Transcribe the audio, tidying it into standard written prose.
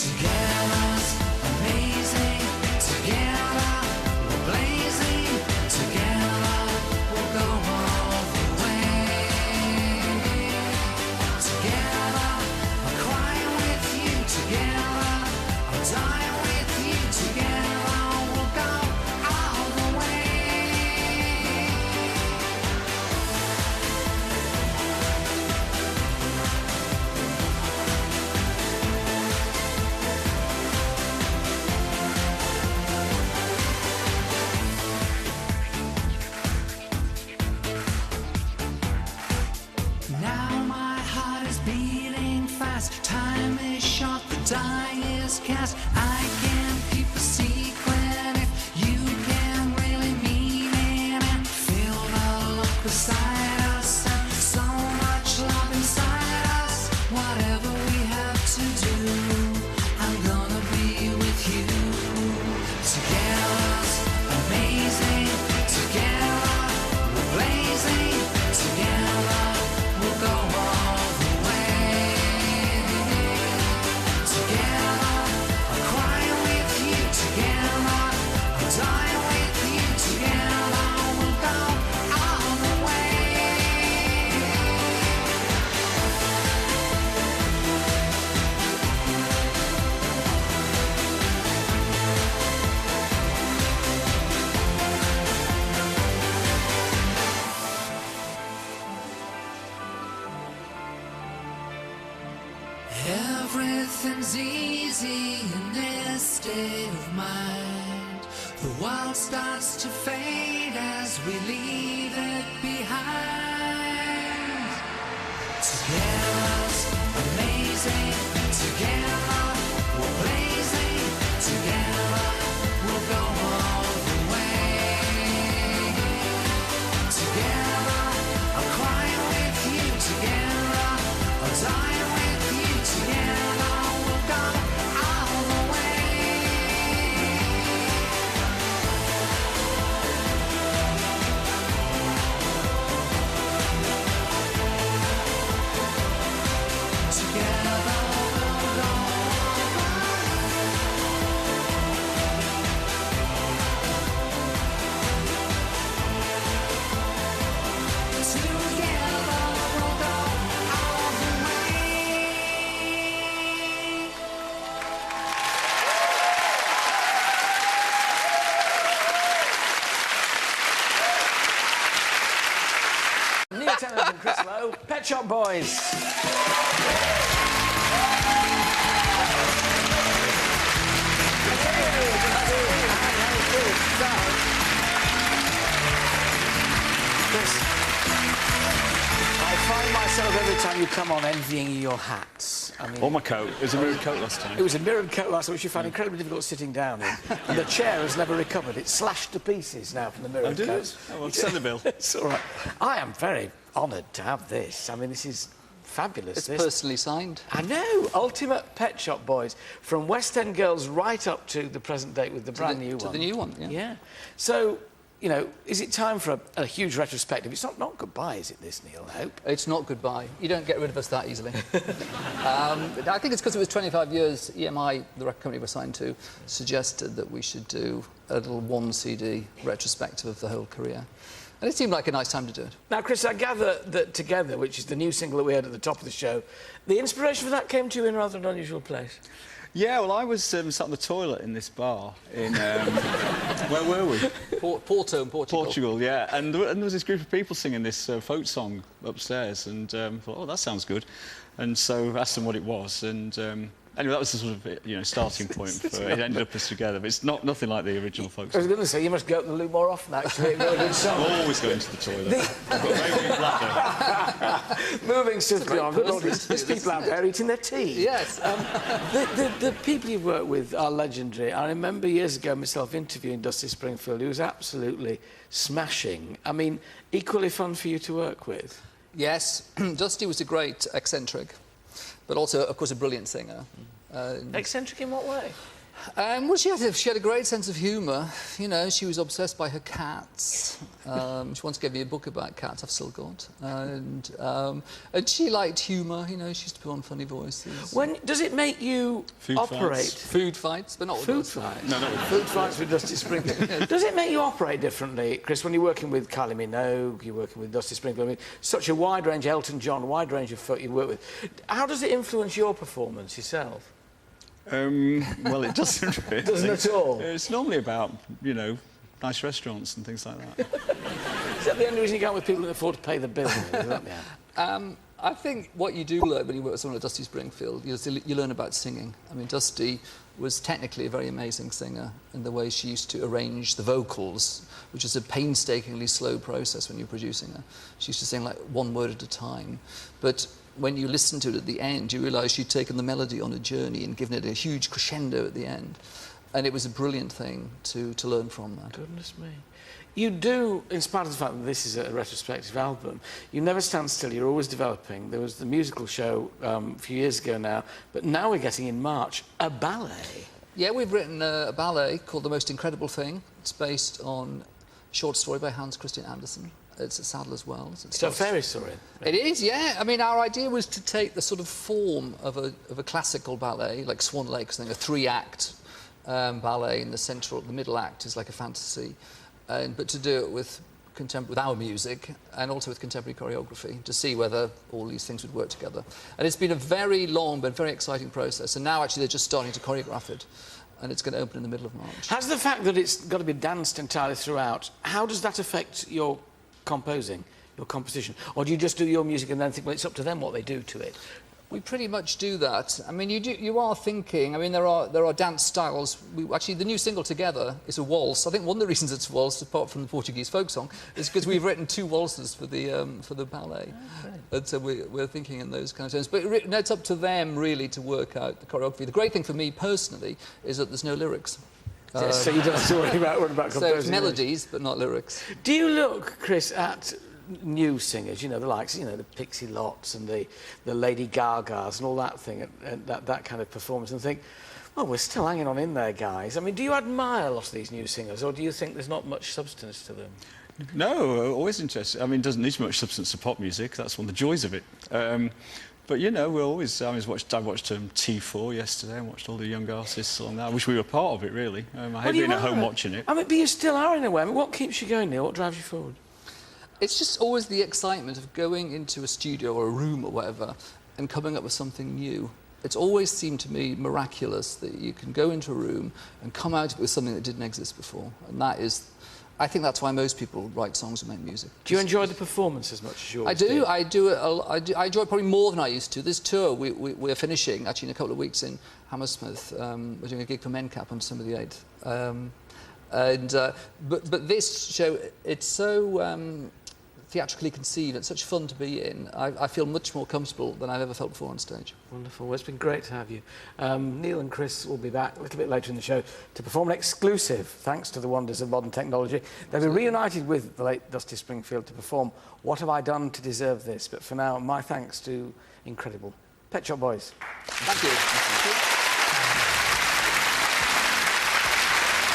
Together's amazing. Together we're blazing. Together we'll go all the way. Together I'll cry with you. Together I'll die with you. Together we'll go all the way. Now my heart is beating fast. Time is short, the die is cast. I can keep a secret if you can really mean it. And feel the love beside us and so much love inside us. Whatever we have to do, I'm gonna be with you. Together's amazing. Together we're blazing. Together we'll go all the way. Together I'll cry with you. Together I'll die with you. Together we'll go all the way. Everything's easy in this state of mind. The world starts to fade as we leave it behind. Together's amazing. Together we're blazing. Together we'll go all the way. Together I'll cry with you. Together I'll die with you. Together we'll go all the way. Together we'll go Together we'll go all the way. Neil Tennant and Chris Lowe, Pet Shop Boys. Chris, I find myself every time you come on envying your hats. I mean, Or my coat. It was a mirrored coat last time. it was a mirrored coat last time, which you found incredibly difficult sitting down in. And the chair has never recovered. It's slashed to pieces now from the mirrored did coat. it? Oh, well, send the bill. It's all right. I am very honoured to have this. I mean, this is fabulous. It's this. personally signed. I know. Ultimate Pet Shop Boys. From West End Girls right up to the present date with the brand new one. To the new one, yeah. Yeah. So, you know, is it time for a huge retrospective? It's not goodbye, is it, this, Neil, I hope? It's not goodbye. You don't get rid of us that easily. I think it's because it was 25 years. EMI, the record company we're signed to, suggested that we should do a little one-CD retrospective of the whole career. And it seemed like a nice time to do it. Now, Chris, I gather that Together, which is the new single that we heard at the top of the show, the inspiration for that came to you in a rather an unusual place. Yeah, well, I was sat on the toilet in this bar in... where were we? Porto in Portugal. Portugal, yeah. And there was this group of people singing this folk song upstairs, and thought, oh, that sounds good. And so I asked them what it was, and anyway, that was the sort of, you know, starting point for it. It ended up as Together, but it's nothing like the original folk I was song. going to say, you must go to the loo more often, actually. It's a really good song. I always go into the toilet. I've got a very big bladder. Moving swiftly on, good Lord, process, there's people out there eating their tea. Yes. The people you work with are legendary. I remember years ago myself interviewing Dusty Springfield, who was absolutely smashing. I mean, equally fun for you to work with. Yes. Dusty was a great eccentric, but also, of course, a brilliant singer. Eccentric in what way? Well, she had a great sense of humour. You know, she was obsessed by her cats. She once gave me a book about cats I've still got. And she liked humour. You know, she used to put on funny voices. When does it make you operate? Food fights, but not with Food us. fights? No, not with Food fights with Dusty Springfield. Does it make you operate differently, Chris, when you're working with Kylie Minogue, you're working with Dusty Springfield? I mean, such a wide range, Elton John, wide range of folk you work with. How does it influence your performance yourself? Well, it doesn't really. Doesn't at all? It's normally about, you know, nice restaurants and things like that. Is that the only reason you go out with people that afford to pay the bill? Is that the answer? I think what you do learn when you work with someone like Dusty Springfield, you learn about singing. I mean, Dusty was technically a very amazing singer in the way she used to arrange the vocals, which is a painstakingly slow process when you're producing her. She used to sing like one word at a time. But when you listen to it at the end, you realise she'd taken the melody on a journey and given it a huge crescendo at the end. And it was a brilliant thing to learn from that. Goodness me. You do, in spite of the fact that this is a retrospective album, you never stand still, you're always developing. There was the musical show a few years ago now, but now we're getting in March a ballet. Yeah, we've written a ballet called The Most Incredible Thing. It's based on a short story by Hans Christian Andersen. It's at Sadler's Wells. It's a fairy story. It is, yeah. I mean, our idea was to take the sort of form of a classical ballet, like Swan Lake, a three-act ballet, and the middle act is like a fantasy, but to do it with our music and also with contemporary choreography to see whether all these things would work together. And it's been a very long but very exciting process, and now actually they're just starting to choreograph it, and it's going to open in the middle of March. Has the fact that it's got to be danced entirely throughout, how does that affect your composing, your composition? Or do you just do your music and then think, well, it's up to them what they do to it? We pretty much do that. I mean, you are thinking. I mean, there are dance styles. Actually, the new single Together is a waltz. I think one of the reasons it's a waltz, apart from the Portuguese folk song, is because we've written two waltzes for the ballet. Oh, and so we're thinking in those kind of terms. But it's up to them really to work out the choreography. The great thing for me personally is that there's no lyrics. So you don't have to worry about composing. So it's melodies, but not lyrics. Do you look, Chris, at new singers, you know, the likes, you know, the Pixie Lots and the Lady Gagas and all that thing, and that kind of performance, and think, well, we're still hanging on in there, guys. I mean, do you admire a lot of these new singers, or do you think there's not much substance to them? No, always interested. I mean, it doesn't need much substance to pop music. That's one of the joys of it. But, you know, I watched T4 yesterday and watched all the young artists on that. I wish we were part of it, really. I hate being at home watching it. I mean, but you still are in a way. I mean, what keeps you going, Neil? What drives you forward? It's just always the excitement of going into a studio or a room or whatever and coming up with something new. It's always seemed to me miraculous that you can go into a room and come out with something that didn't exist before. And that is, I think that's why most people write songs and make music. Do you enjoy the performance as much as you always do? I enjoy it probably more than I used to. This tour we're finishing actually in a couple of weeks in Hammersmith. We're doing a gig for Mencap on December the 8th. But this show, it's so theatrically conceived. It's such fun to be in. I feel much more comfortable than I've ever felt before on stage. Wonderful. Well, it's been great to have you. Neil and Chris will be back a little bit later in the show to perform an exclusive, thanks to the wonders of modern technology. They'll be reunited with the late Dusty Springfield to perform What Have I Done to Deserve This? But for now, my thanks to incredible Pet Shop Boys. Thank you.